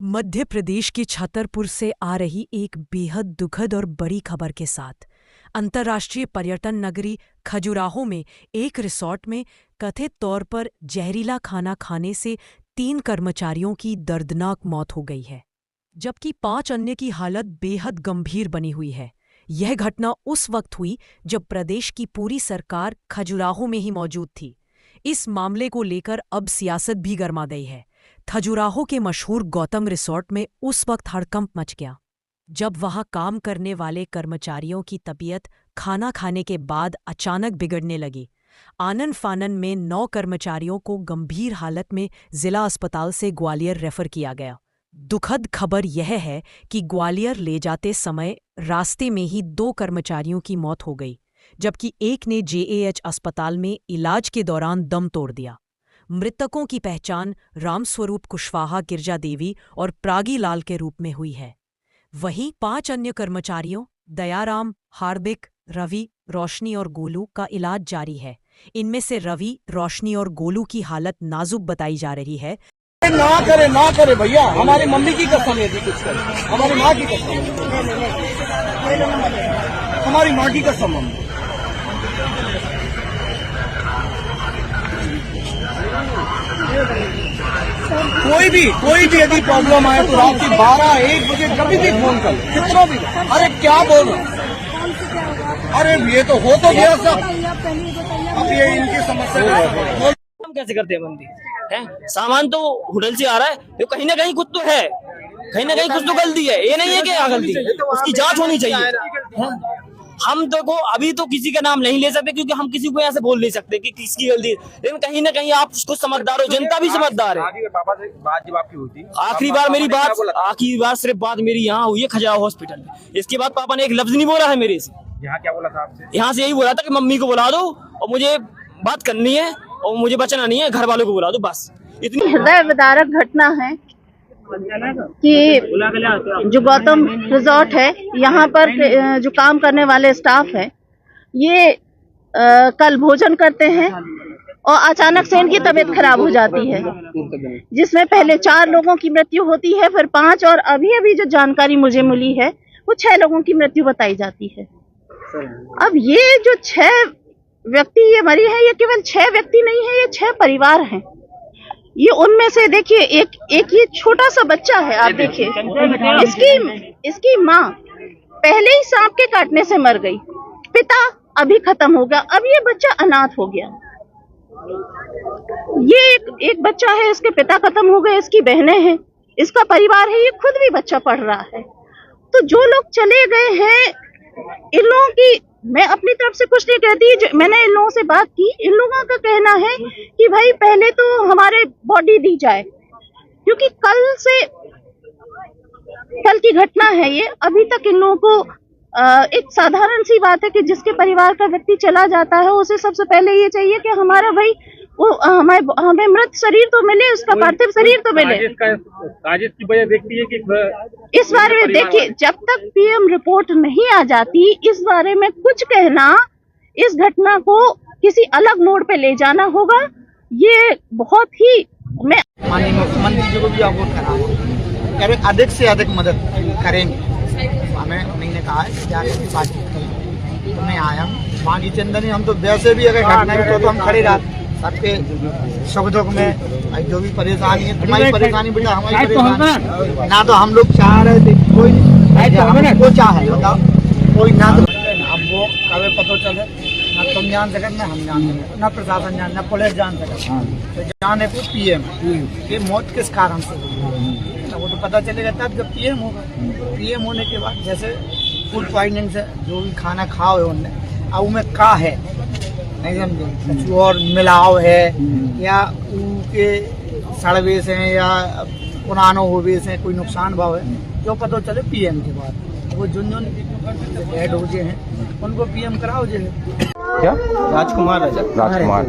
मध्य प्रदेश के छतरपुर से आ रही एक बेहद दुखद और बड़ी खबर के साथ अंतर्राष्ट्रीय पर्यटन नगरी खजुराहो में एक रिसॉर्ट में कथित तौर पर जहरीला खाना खाने से 3 कर्मचारियों की दर्दनाक मौत हो गई है, जबकि 5 अन्य की हालत बेहद गंभीर बनी हुई है। यह घटना उस वक्त हुई जब प्रदेश की पूरी सरकार खजुराहो में ही मौजूद थी। इस मामले को लेकर अब सियासत भी गर्मा गई है। खजुराहो के मशहूर गौतम रिसॉर्ट में उस वक्त हड़कंप मच गया जब वहां काम करने वाले कर्मचारियों की तबीयत खाना खाने के बाद अचानक बिगड़ने लगी। आनन फानन में 9 कर्मचारियों को गंभीर हालत में जिला अस्पताल से ग्वालियर रेफर किया गया। दुखद खबर यह है कि ग्वालियर ले जाते समय रास्ते में ही 2 कर्मचारियों की मौत हो गई, जबकि एक ने JAH अस्पताल में इलाज के दौरान दम तोड़ दिया। मृतकों की पहचान रामस्वरूप कुशवाहा, गिरजा देवी और प्रागी लाल के रूप में हुई है। वहीं 5 अन्य कर्मचारियों दयाराम, हार्दिक, रवि, रोशनी और गोलू का इलाज जारी है। इनमें से रवि, रोशनी और गोलू की हालत नाजुक बताई जा रही है। ना करे भैया, हमारी मम्मी की कसम है, कुछ करे हमारी माँ की कसम, हमारी माँ की कसम। कोई भी यदि प्रॉब्लम आए तो रात के 12-1 बजे कभी भी फोन कर, कितना भी। अरे क्या बोल रहे, अरे ये तो हो तो गया सब। अब ये इनकी समस्या हम कैसे करते हैं बंदी है? सामान तो होटल से आ रहा है, तो कहीं ना कहीं कुछ तो है, कहीं ना कहीं कुछ तो गलती है। ये नहीं है कि गलती, उसकी जांच होनी चाहिए। हम देखो अभी तो किसी का नाम नहीं ले सकते क्योंकि हम किसी को ऐसे बोल नहीं सकते कि किसकी गलती है, लेकिन कहीं ना कहीं आप उसको समझदार हो, जनता भी समझदार है। आखिरी बार मेरी बात, आखिरी बार सिर्फ बात मेरी यहाँ हुई है खजुराहो हॉस्पिटल में। इसके बाद पापा ने एक लफ्ज नहीं बोला है मेरे से। यहाँ क्या बोला था आपसे? यहाँ से यही बोला था कि मम्मी को बुला दो और मुझे बात करनी है और मुझे बचना नहीं है, घर वालों को बुला दो, बस इतनी। हृदय विदारक घटना है कि जो गौतम रिजॉर्ट है, यहाँ पर जो काम करने वाले स्टाफ है, ये कल भोजन करते हैं और अचानक से इनकी तबीयत खराब हो जाती है, जिसमें पहले 4 लोगों की मृत्यु होती है, फिर 5 और अभी जो जानकारी मुझे मिली है वो 6 लोगों की मृत्यु बताई जाती है। अब ये जो 6 व्यक्ति ये मरी है, ये केवल 6 व्यक्ति नहीं है, ये 6 परिवार हैं। ये उनमें से देखिए एक ये छोटा सा बच्चा है, आप देखिए इसकी माँ पहले ही सांप के काटने से मर गई, पिता अभी खत्म हो गया, अब ये बच्चा अनाथ हो गया। ये एक बच्चा है, इसके पिता खत्म हो गए, इसकी बहनें हैं, इसका परिवार है, ये खुद भी बच्चा पढ़ रहा है। तो जो लोग चले गए हैं, इन लोगों की, मैं अपनी तरफ से कुछ नहीं कहती, मैंने इन लोगों से बात की, इन लोगों का कहना है कि भाई पहले तो हमारे बॉडी दी जाए, क्योंकि कल की घटना है ये। अभी तक इन लोगों को एक साधारण सी बात है कि जिसके परिवार का व्यक्ति चला जाता है उसे सबसे पहले ये चाहिए कि हमारा भाई वो हमें मृत शरीर तो मिले, उसका पार्थिव शरीर तो मिले। काजिश की वजह देखती है कि इस बारे में देखिए, जब तक PM रिपोर्ट नहीं आ जाती, इस बारे में कुछ कहना, इस घटना को किसी अलग मोड़ पे ले जाना होगा, ये बहुत ही। मैं माननीय मुख्यमंत्री जी को भी अवगत करा, अधिक से अधिक मदद करेंगे। हमें उन्होंने कहा है कि जाकर बातचीत करें, तो मैं आया माँ की चंदनी। हम तो वैसे भी अगर घटना भी तो हम खड़े रहते सबके सुख दुख में, जो भी परेशानी है, तुम्हारी परेशानी बेटा हमारी परेशानी ना, तो हम लोग चाह रहे थे कोई वो चाहे बताओ कोई ना, तो अब वो कभी पता चले ना तुम जान सके ना हम जान सके, ना प्रशासन जान, ना पुलिस जान सके, तो जाने को PM ये मौत किस कारण से हुई वो तो पता चलेगा तब जब PM होगा। PM होने के बाद जैसे फूड पॉइजनिंग से जो भी खाना खाओ है उनने, अब उनमें का है नहीं समझे, कुछ और मिलाव है या उनके सड़वे से या पुरानो होवे से कोई नुकसान भाव है, जो पता चले PM के बाद। वो जो हेड हो गए हैं उनको PM कराओ जे। क्या? राजकुमार राजकुमार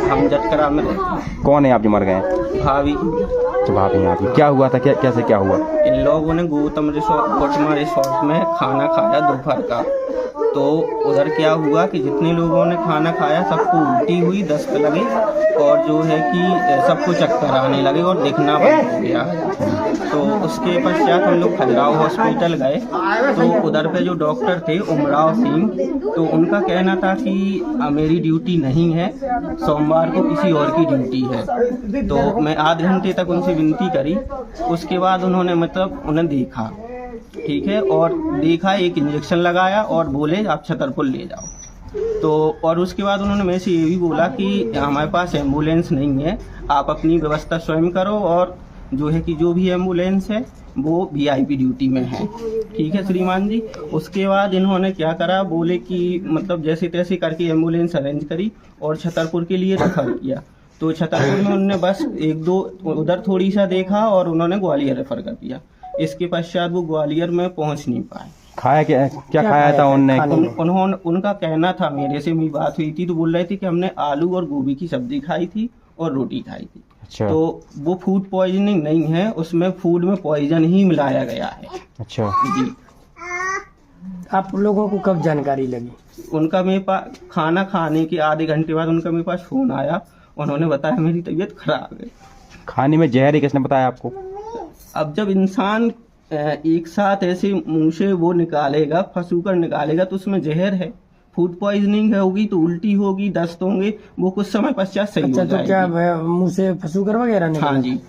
हम जटकरा में रहते। कौन है आप जो मर गए? भाभी। तो भाभी आपकी क्या हुआ था, कैसे क्या हुआ? इन लोगों ने गौतम रिसोर्ट में खाना खाया दोपहर का, तो उधर क्या हुआ कि जितने लोगों ने खाना खाया सबको उल्टी हुई, दस्त लगे और जो है कि सबको चक्कर आने लगे और दिखना बंद हो गया। तो उसके पश्चात हम लोग खजुराहो हॉस्पिटल गए, तो उधर पे जो डॉक्टर थे उमराव सिंह, तो उनका कहना था कि मेरी ड्यूटी नहीं है, सोमवार को किसी और की ड्यूटी है। तो मैं आधे घंटे तक उनसे विनती करी, उसके बाद उन्होंने मतलब उन्हें देखा, ठीक है, और देखा, एक इंजेक्शन लगाया और बोले आप छतरपुर ले जाओ। तो और उसके बाद उन्होंने मेरे से ये भी बोला कि हमारे पास एम्बुलेंस नहीं है, आप अपनी व्यवस्था स्वयं करो, और जो है कि जो भी एम्बुलेंस है वो वीआईपी ड्यूटी में है, ठीक है श्रीमान जी। उसके बाद इन्होंने क्या करा, बोले कि मतलब जैसे तैसे करके एम्बुलेंस अरेंज करी और छतरपुर के लिए रेफर किया। तो छतरपुर में उन्होंने बस एक दो उधर थोड़ी सा देखा और उन्होंने ग्वालियर रेफर कर दिया। इसके पश्चात वो ग्वालियर में पहुंच नहीं पाए। खाया क्या खाया था उनने? उनका कहना था, मेरे से मेरी बात हुई थी तो बोल रहे थे कि हमने आलू और गोभी की सब्जी खाई थी और रोटी खाई थी। अच्छा। तो वो फूड पॉइजनिंग नहीं है, उसमें फूड में पॉइजन ही मिलाया गया है। अच्छा जी। आप लोगों को कब जानकारी लगी? उनका मेरे पास खाना खाने के आधे घंटे बाद उनका मेरे पास फोन आया, उन्होंने बताया मेरी तबीयत खराब है। खाने में जहर है, किसने बताया आपको? अब जब इंसान एक साथ ऐसे मुंह से वो निकालेगा, फंसूकर निकालेगा, तो उसमें जहर है। फूड पॉइजनिंग होगी तो उल्टी होगी, दस्त होंगे, वो कुछ समय पश्चात सही हो अच्छा, जाएगी। तो क्या मुंह से फंसूकर वगैरह हाँ निकला? जी।